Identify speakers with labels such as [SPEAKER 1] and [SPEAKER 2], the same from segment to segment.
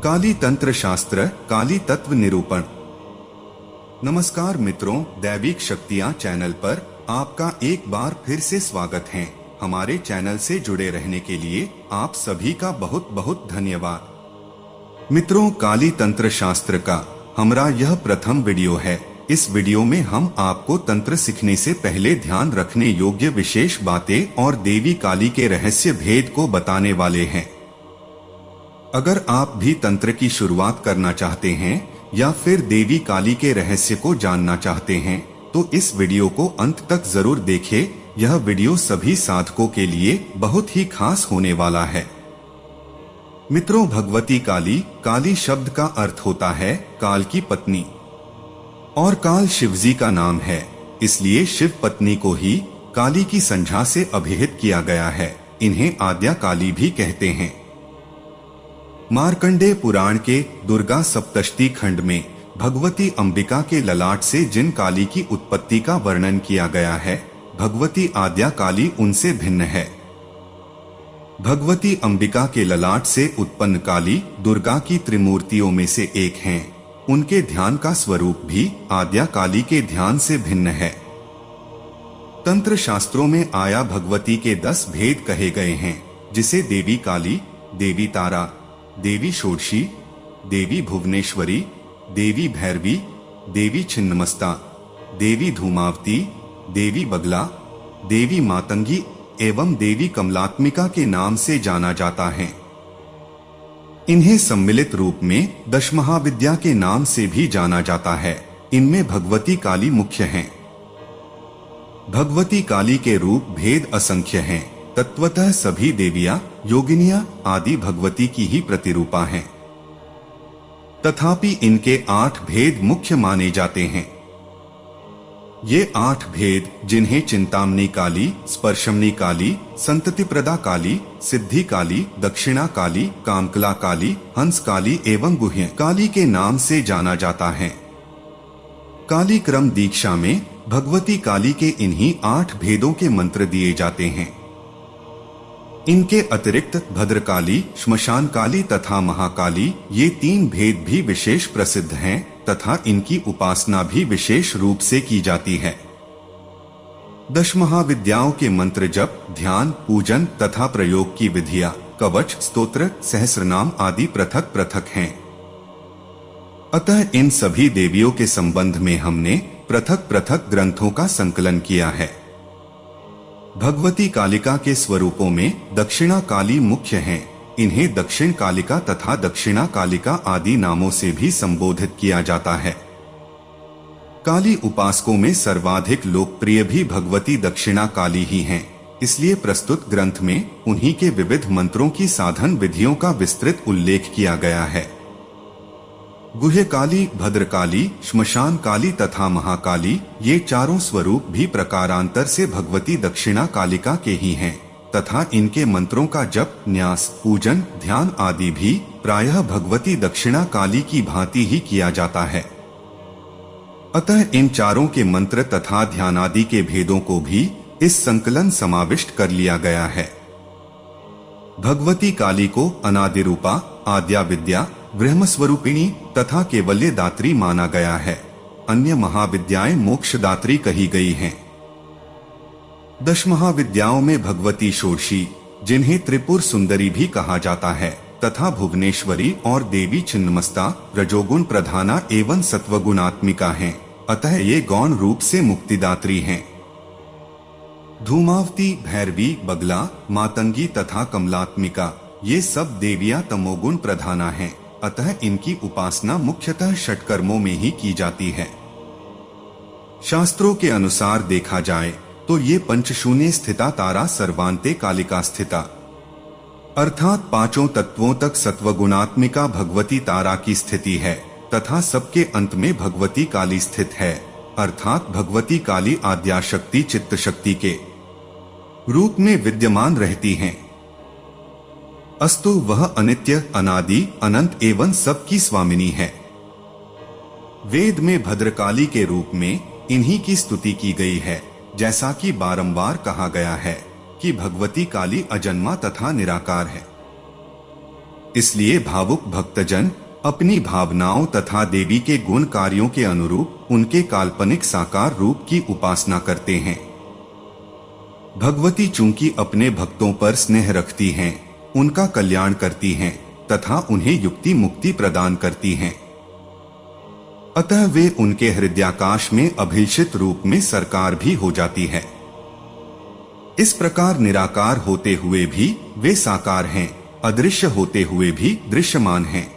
[SPEAKER 1] काली तंत्र शास्त्र, काली तत्व निरूपण। नमस्कार मित्रों, दैविक शक्तियां चैनल पर आपका एक बार फिर से स्वागत है। हमारे चैनल से जुड़े रहने के लिए आप सभी का बहुत बहुत धन्यवाद। मित्रों, काली तंत्र शास्त्र का हमारा यह प्रथम वीडियो है। इस वीडियो में हम आपको तंत्र सीखने से पहले ध्यान रखने योग्य विशेष बातें और देवी काली के रहस्य भेद को बताने वाले हैं। अगर आप भी तंत्र की शुरुआत करना चाहते हैं या फिर देवी काली के रहस्य को जानना चाहते हैं तो इस वीडियो को अंत तक जरूर देखें। यह वीडियो सभी साधकों के लिए बहुत ही खास होने वाला है। मित्रों, भगवती काली, काली शब्द का अर्थ होता है काल की पत्नी, और काल शिवजी का नाम है, इसलिए शिव पत्नी को ही काली की संज्ञा से अभिहित किया गया है। इन्हें आद्या काली भी कहते हैं। मार्कंडेय पुराण के दुर्गा सप्तशती खंड में भगवती अंबिका के ललाट से जिन काली की उत्पत्ति का वर्णन किया गया है, भगवती आद्या काली उनसे भिन्न है। भगवती अंबिका के ललाट से उत्पन्न काली दुर्गा की त्रिमूर्तियों में से एक हैं। उनके ध्यान का स्वरूप भी आद्या काली के ध्यान से भिन्न है। तंत्र शास्त्रों में आया भगवती के 10 भेद कहे गए हैं, जिसे देवी काली, देवी तारा, देवी षोडशी, देवी भुवनेश्वरी, देवी भैरवी, देवी छिन्नमस्ता, देवी धूमावती, देवी बगला, देवी मातंगी एवं देवी कमलात्मिका के नाम से जाना जाता है। इन्हें सम्मिलित रूप में दशमहाविद्या के नाम से भी जाना जाता है। इनमें भगवती काली मुख्य हैं। भगवती काली के रूप भेद असंख्य हैं। तत्वतः सभी देवियां, योगिनियां आदि भगवती की ही प्रतिरूपा हैं। तथापि इनके 8 भेद मुख्य माने जाते हैं। ये 8 भेद, जिन्हें चिंतामणि काली, स्पर्शमणि काली, संततिप्रदा काली, सिद्धि काली, दक्षिणा काली, कामकला काली, हंस काली एवं गुह्य काली के नाम से जाना जाता है। काली क्रम दीक्षा में भगवती काली के इन्हीं 8 भेदों के मंत्र दिए जाते हैं। इनके अतिरिक्त भद्रकाली, श्मशान काली तथा महाकाली, ये 3 भेद भी विशेष प्रसिद्ध हैं तथा इनकी उपासना भी विशेष रूप से की जाती है। दशमहाविद्याओं के मंत्र जप, ध्यान, पूजन तथा प्रयोग की विधियां, कवच, स्तोत्र, सहस्रनाम आदि पृथक पृथक हैं। अतः इन सभी देवियों के संबंध में हमने पृथक पृथक ग्रंथों का संकलन किया है। भगवती कालिका के स्वरूपों में दक्षिणा काली मुख्य हैं। इन्हें दक्षिण कालिका तथा दक्षिणा कालिका आदि नामों से भी संबोधित किया जाता है। काली उपासकों में सर्वाधिक लोकप्रिय भी भगवती दक्षिणा काली ही हैं। इसलिए प्रस्तुत ग्रंथ में उन्हीं के विविध मंत्रों की साधन विधियों का विस्तृत उल्लेख किया गया है। गुह्य काली, भद्रकाली, श्मशान काली तथा महाकाली, ये चारों स्वरूप भी प्रकारांतर से भगवती दक्षिणा कालिका के ही हैं तथा इनके मंत्रों का जप, न्यास, पूजन, ध्यान आदि भी प्रायः भगवती दक्षिणा काली की भांति ही किया जाता है। अतः इन चारों के मंत्र तथा ध्यान आदि के भेदों को भी इस संकलन समाविष्ट कर लिया गया है। भगवती काली को अनादि रूपा, आद्या विद्या, ब्रह्मस्वरूपिणी तथा केवल्य दात्री माना गया है। अन्य महाविद्याएं मोक्षदात्री कही गई हैं। 10 महाविद्याओं में भगवती षोडशी, जिन्हें त्रिपुर सुंदरी भी कहा जाता है, तथा भुवनेश्वरी और देवी छिन्नमस्ता रजोगुण प्रधाना एवं सत्वगुणात्मिका हैं। अतः ये गौण रूप से मुक्तिदात्री हैं। धूमावती, भैरवी, बगला, मातंगी तथा कमलात्मिका, ये सब देवियां तमोगुण प्रधाना हैं। अतः इनकी उपासना मुख्यतः षटकर्मों में ही की जाती है। शास्त्रों के अनुसार देखा जाए तो ये पंचशून्य स्थिता तारा सर्वांते कालिका स्थिता, अर्थात 5 तत्वों तक सत्वगुणात्मिका भगवती तारा की स्थिति है तथा सबके अंत में भगवती काली स्थित है, अर्थात भगवती काली आद्याशक्ति चित्त शक्ति के रूप में विद्यमान रहती हैं। अस्तु वह अनित्य, अनादि, अनंत एवं सबकी स्वामिनी है। वेद में भद्रकाली के रूप में इन्हीं की स्तुति की गई है, जैसा कि बारंबार कहा गया है कि भगवती काली अजन्मा तथा निराकार है। इसलिए भावुक भक्तजन अपनी भावनाओं तथा देवी के गुण कार्यों के अनुरूप उनके काल्पनिक साकार रूप की उपासना करते हैं। भगवती चूंकि अपने भक्तों पर स्नेह रखती हैं, उनका कल्याण करती हैं तथा उन्हें युक्ति मुक्ति प्रदान करती हैं, अतः वे उनके हृदयाकाश में अभिलषित रूप में सरकार भी हो जाती है। इस प्रकार निराकार होते हुए भी वे साकार हैं, अदृश्य होते हुए भी दृश्यमान हैं।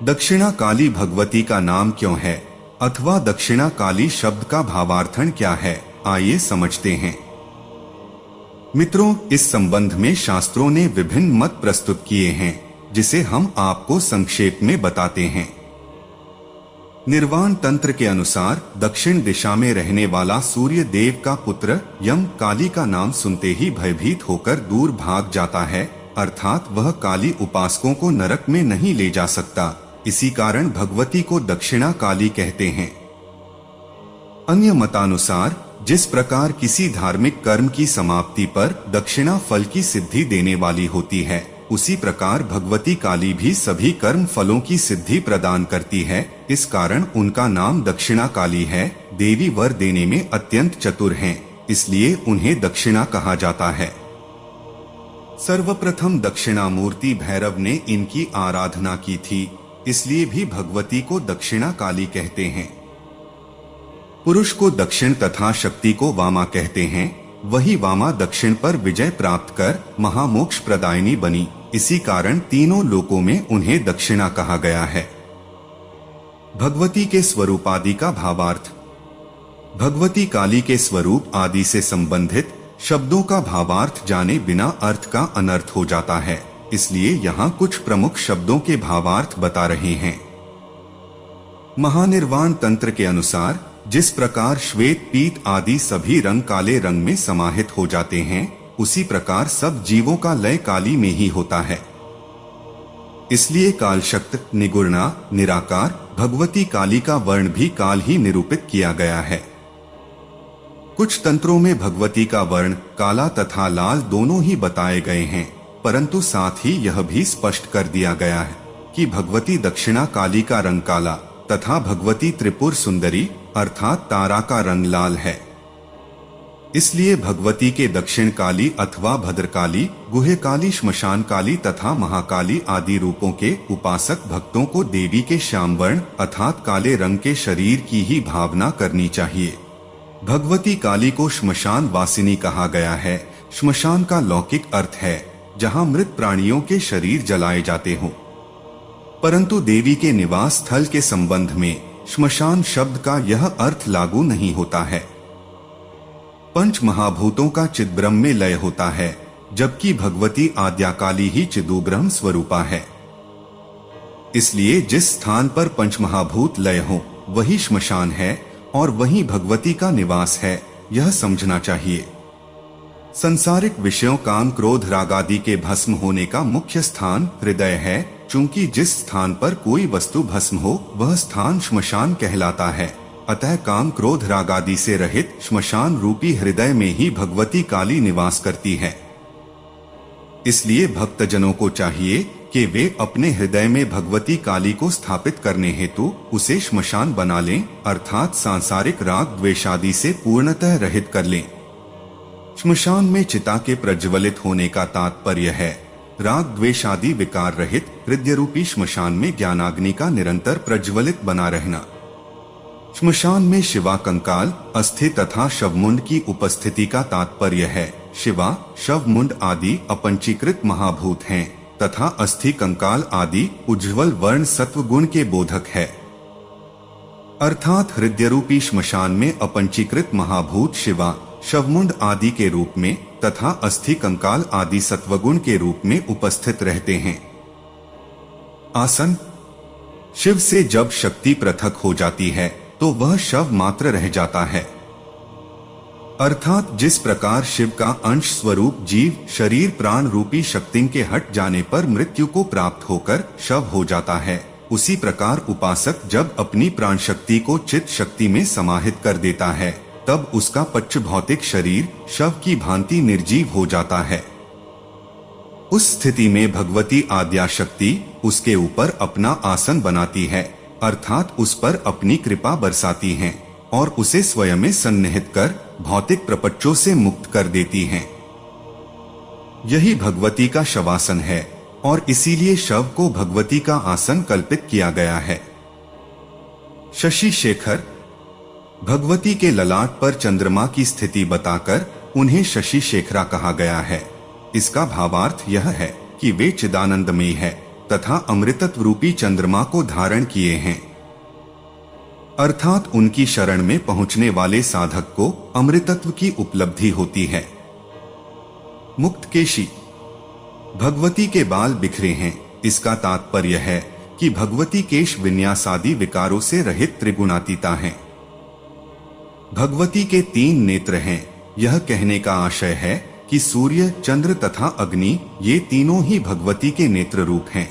[SPEAKER 1] दक्षिणा काली भगवती का नाम क्यों है अथवा दक्षिणा काली शब्द का भावार्थन क्या है, आइए समझते हैं। मित्रों, इस संबंध में शास्त्रों ने विभिन्न मत प्रस्तुत किए हैं, जिसे हम आपको संक्षेप में बताते हैं। निर्वाण तंत्र के अनुसार दक्षिण दिशा में रहने वाला सूर्य देव का पुत्र यम काली का नाम सुनते ही भयभीत होकर दूर भाग जाता है, अर्थात वह काली उपासकों को नरक में नहीं ले जा सकता। इसी कारण भगवती को दक्षिणा काली कहते हैं। अन्य मतानुसार जिस प्रकार किसी धार्मिक कर्म की समाप्ति पर दक्षिणा फल की सिद्धि देने वाली होती है, उसी प्रकार भगवती काली भी सभी कर्म फलों की सिद्धि प्रदान करती है। इस कारण उनका नाम दक्षिणा काली है। देवी वर देने में अत्यंत चतुर हैं, इसलिए उन्हें दक्षिणा कहा जाता है। सर्वप्रथम दक्षिणामूर्ति भैरव ने इनकी आराधना की थी, इसलिए भी भगवती को दक्षिणा काली कहते हैं। पुरुष को दक्षिण तथा शक्ति को वामा कहते हैं। वही वामा दक्षिण पर विजय प्राप्त कर महामोक्ष प्रदायिनी बनी, इसी कारण तीनों लोकों में उन्हें दक्षिणा कहा गया है। भगवती के स्वरूप आदि का भावार्थ। भगवती काली के स्वरूप आदि से संबंधित शब्दों का भावार्थ जाने बिना अर्थ का अनर्थ हो जाता है, इसलिए यहाँ कुछ प्रमुख शब्दों के भावार्थ बता रहे हैं। महानिर्वाण तंत्र के अनुसार जिस प्रकार श्वेत पीत आदि सभी रंग काले रंग में समाहित हो जाते हैं, उसी प्रकार सब जीवों का लय काली में ही होता है। इसलिए काल शक्त, निगुणा, निराकार भगवती काली का वर्ण भी काल ही निरूपित किया गया है। कुछ तंत्रों में भगवती का वर्ण काला तथा लाल दोनों ही बताए गए हैं, परंतु साथ ही यह भी स्पष्ट कर दिया गया है कि भगवती दक्षिणा काली का रंग काला तथा भगवती त्रिपुर सुंदरी अर्थात तारा का रंग लाल है। इसलिए भगवती के दक्षिण काली अथवा भद्रकाली, गुह्यकाली, श्मशान काली तथा महाकाली आदि रूपों के उपासक भक्तों को देवी के श्यामवर्ण अर्थात काले रंग के शरीर की ही भावना करनी चाहिए। भगवती काली को श्मशान वासिनी कहा गया है। श्मशान का लौकिक अर्थ है जहाँ मृत प्राणियों के शरीर जलाए जाते हों, परंतु देवी के निवास स्थल के संबंध में श्मशान शब्द का यह अर्थ लागू नहीं होता है। पंच महाभूतों का चिद्ब्रह्म में लय होता है, जबकि भगवती आद्याकाली ही चिदुब्रह्म स्वरूपा है। इसलिए जिस स्थान पर पंच महाभूत लय हो वही श्मशान है और वही भगवती का निवास है, यह समझना चाहिए। संसारिक विषयों काम क्रोध राग आदि के भस्म होने का मुख्य स्थान हृदय है। चूंकि जिस स्थान पर कोई वस्तु भस्म हो वह स्थान श्मशान कहलाता है, अतः काम क्रोध राग आदि से रहित श्मशान रूपी हृदय में ही भगवती काली निवास करती है। इसलिए भक्तजनों को चाहिए कि वे अपने हृदय में भगवती काली को स्थापित करने हेतु उसे श्मशान बना लें, अर्थात सांसारिक राग द्वेषादि से पूर्णतः रहित कर लें। श्मशान में चिता के प्रज्वलित होने का तात्पर्य है राग द्वेषादि विकार रहित हृदय रूपी श्मशान में ज्ञानाग्नि का निरंतर प्रज्वलित बना रहना। श्मशान में शिवा, कंकाल, अस्थि तथा शवमुंड की उपस्थिति का तात्पर्य है शिवा, शवमुंड आदि अपंचीकृत महाभूत हैं तथा अस्थि, कंकाल आदि उज्ज्वल वर्ण सत्व गुण के बोधक है। अर्थात हृदय रूपी श्मशान में अपंचीकृत महाभूत शिवा, शवमुंड आदि के रूप में तथा अस्थि, कंकाल आदि सत्वगुण के रूप में उपस्थित रहते हैं। आसन। शिव से जब शक्ति पृथक हो जाती है तो वह शव मात्र रह जाता है। अर्थात जिस प्रकार शिव का अंश स्वरूप जीव शरीर प्राण रूपी शक्ति के हट जाने पर मृत्यु को प्राप्त होकर शव हो जाता है, उसी प्रकार उपासक जब अपनी प्राण शक्ति को चित्त शक्ति में समाहित कर देता है तब उसका पच्च भौतिक शरीर शव की भांति निर्जीव हो जाता है। उस स्थिति में भगवती आद्याशक्ति उसके ऊपर अपना आसन बनाती है, अर्थात उस पर अपनी कृपा बरसाती हैं और उसे स्वयं में सन्निहित कर भौतिक प्रपंचों से मुक्त कर देती हैं। यही भगवती का शवासन है और इसीलिए शव को भगवती का आसन कल्पित किया गया है। शशि शेखर, भगवती के ललाट पर चंद्रमा की स्थिति बताकर उन्हें शशि शेखरा कहा गया है। इसका भावार्थ यह है कि वे चिदानंदमयी है तथा अमृतत्व रूपी चंद्रमा को धारण किए हैं, अर्थात उनकी शरण में पहुंचने वाले साधक को अमृतत्व की उपलब्धि होती है। मुक्तकेशी, भगवती के बाल बिखरे हैं। इसका तात्पर्य है कि भगवती केश विन्यासादि विकारों से रहित त्रिगुणातीता हैं। भगवती के 3 नेत्र हैं। यह कहने का आशय है कि सूर्य, चंद्र तथा अग्नि ये तीनों ही भगवती के नेत्र रूप हैं।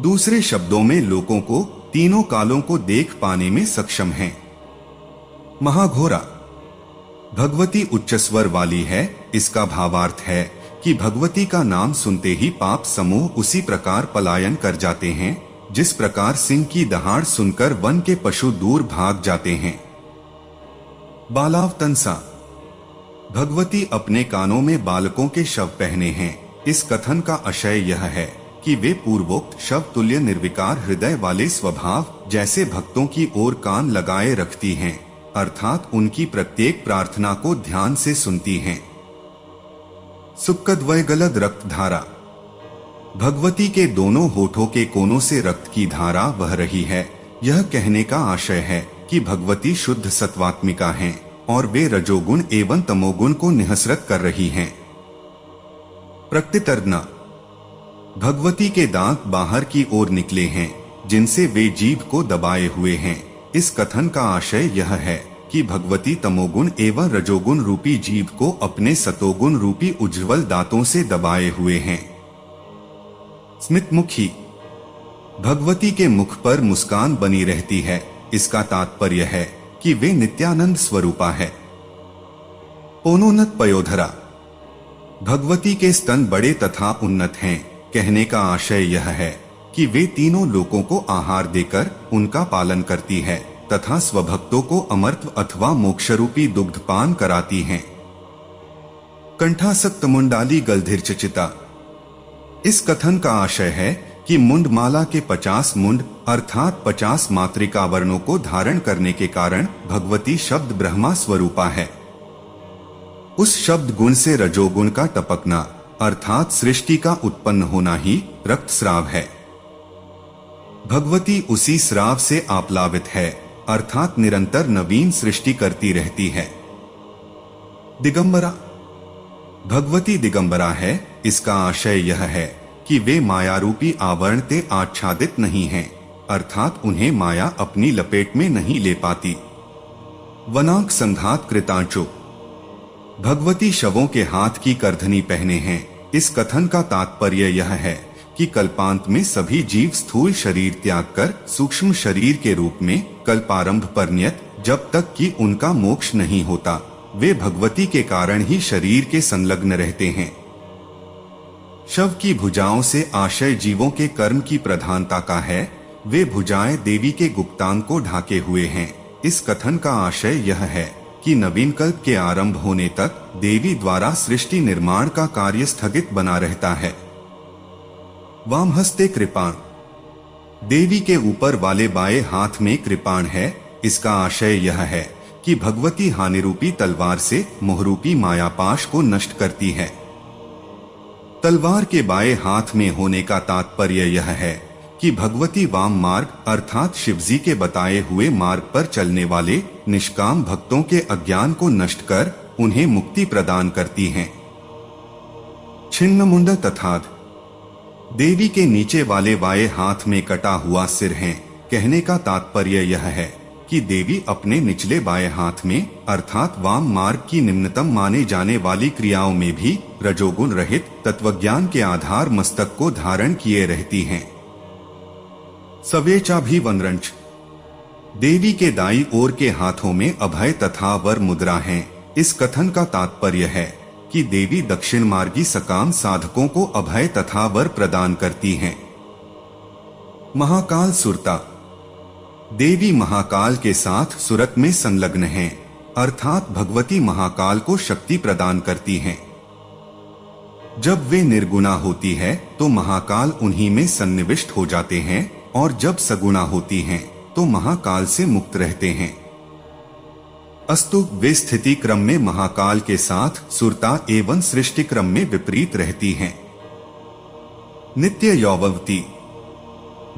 [SPEAKER 1] दूसरे शब्दों में लोगों को तीनों कालों को देख पाने में सक्षम हैं। महाघोरा, भगवती उच्च स्वर वाली है। इसका भावार्थ है कि भगवती का नाम सुनते ही पाप समूह उसी प्रकार पलायन कर जाते हैं जिस प्रकार सिंह की दहाड़ सुनकर वन के पशु दूर भाग जाते हैं। बालावतंसा, भगवती अपने कानों में बालकों के शव पहने हैं। इस कथन का आशय यह है कि वे पूर्वोक्त शव तुल्य निर्विकार हृदय वाले स्वभाव जैसे भक्तों की ओर कान लगाए रखती हैं, अर्थात उनकी प्रत्येक प्रार्थना को ध्यान से सुनती हैं। सुक्कद्वयगलद रक्त धारा, भगवती के दोनों होठों के कोनों से रक्त की धारा बह रही है। यह कहने का आशय है कि भगवती शुद्ध सत्वात्मिका हैं और वे रजोगुण एवं तमोगुण को निहसरत कर रही हैं। प्रकृतिर्दना, भगवती के दांत बाहर की ओर निकले हैं जिनसे वे जीभ को दबाए हुए हैं। इस कथन का आशय यह है कि भगवती तमोगुण एवं रजोगुण रूपी जीभ को अपने सतोगुण रूपी उज्ज्वल दांतों से दबाए हुए हैं। स्मितमुखी, भगवती के मुख पर मुस्कान बनी रहती है। इसका तात्पर्य है कि वे नित्यानंद स्वरूपा है। पोनोन्नत पयोधरा, भगवती के स्तन बड़े तथा उन्नत हैं। कहने का आशय यह है कि वे तीनों लोकों को आहार देकर उनका पालन करती है तथा स्वभक्तों को अमर्त्य अथवा मोक्षरूपी दुग्धपान कराती हैं। कंठासक्त मुंडाली गलधिर्चचिता, इस कथन का आशय है कि मुंडमाला के 50 मुंड अर्थात 50 मातृका वर्णों को धारण करने के कारण भगवती शब्द ब्रह्मा स्वरूपा है। उस शब्द गुण से रजोगुण का टपकना अर्थात सृष्टि का उत्पन्न होना ही रक्तस्राव है। भगवती उसी स्राव से आप्लावित है, अर्थात निरंतर नवीन सृष्टि करती रहती है। दिगंबरा, भगवती दिगंबरा है। इसका आशय यह है कि वे मायारूपी आवरण से आच्छादित नहीं हैं, अर्थात उन्हें माया अपनी लपेट में नहीं ले पाती। वनाक संघात कृतांचो, भगवती शवों के हाथ की करधनी पहने हैं। इस कथन का तात्पर्य यह है कि कल्पांत में सभी जीव स्थूल शरीर त्याग कर सूक्ष्म शरीर के रूप में कल्पारंभ पर्यंत जब तक कि उनका मोक्ष नहीं होता वे भगवती के कारण ही शरीर के संलग्न रहते हैं। शव की भुजाओं से आशय जीवों के कर्म की प्रधानता का है। वे भुजाएं देवी के गुप्तांग को ढाके हुए हैं। इस कथन का आशय यह है कि नवीन कल्प के आरंभ होने तक देवी द्वारा सृष्टि निर्माण का कार्य स्थगित बना रहता है। वामहस्ते कृपाण, देवी के ऊपर वाले बाएं हाथ में कृपाण है। इसका आशय यह है कि भगवती हानि रूपी तलवार से मोहरूपी मायापाश को नष्ट करती है। तलवार के बाएं हाथ में होने का तात्पर्य यह है कि भगवती वाम मार्ग अर्थात शिवजी के बताए हुए मार्ग पर चलने वाले निष्काम भक्तों के अज्ञान को नष्ट कर उन्हें मुक्ति प्रदान करती हैं। छिन्न मुंड तथाद, देवी के नीचे वाले बाएं हाथ में कटा हुआ सिर है। कहने का तात्पर्य यह है कि देवी अपने निचले बाएं हाथ में अर्थात वाम मार्ग की निम्नतम माने जाने वाली क्रियाओं में भी रजोगुण रहित तत्वज्ञान के आधार मस्तक को धारण किए रहती हैं। सवेचा भी वनरंच, देवी के दाईं ओर के हाथों में अभय तथा वर मुद्रा हैं। इस कथन का तात्पर्य है कि देवी दक्षिण मार्गी सकाम साधकों को अभय तथा वर प्रदान करती हैं। महाकाल सुरता। देवी महाकाल के साथ सुरत में संलग्न हैं, अर्थात भगवती महाकाल को शक्ति प्रदान करती हैं। जब वे निर्गुणा होती है तो महाकाल उन्हीं में सन्निविष्ट हो जाते हैं, और जब सगुणा होती हैं तो महाकाल से मुक्त रहते हैं। अस्तु वे स्थिति क्रम में महाकाल के साथ सुरता एवं सृष्टि क्रम में विपरीत रहती हैं। नित्य यौवनवती।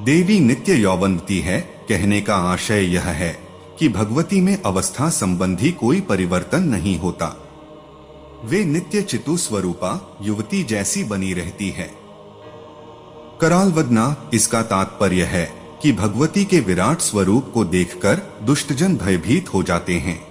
[SPEAKER 1] देवी नित्य यौवनवती है। कहने का आशय यह है कि भगवती में अवस्था संबंधी कोई परिवर्तन नहीं होता। वे नित्य चितु स्वरूपा युवती जैसी बनी रहती है। कराल वदना। इसका तात्पर्य है कि भगवती के विराट स्वरूप को देखकर दुष्टजन भयभीत हो जाते हैं।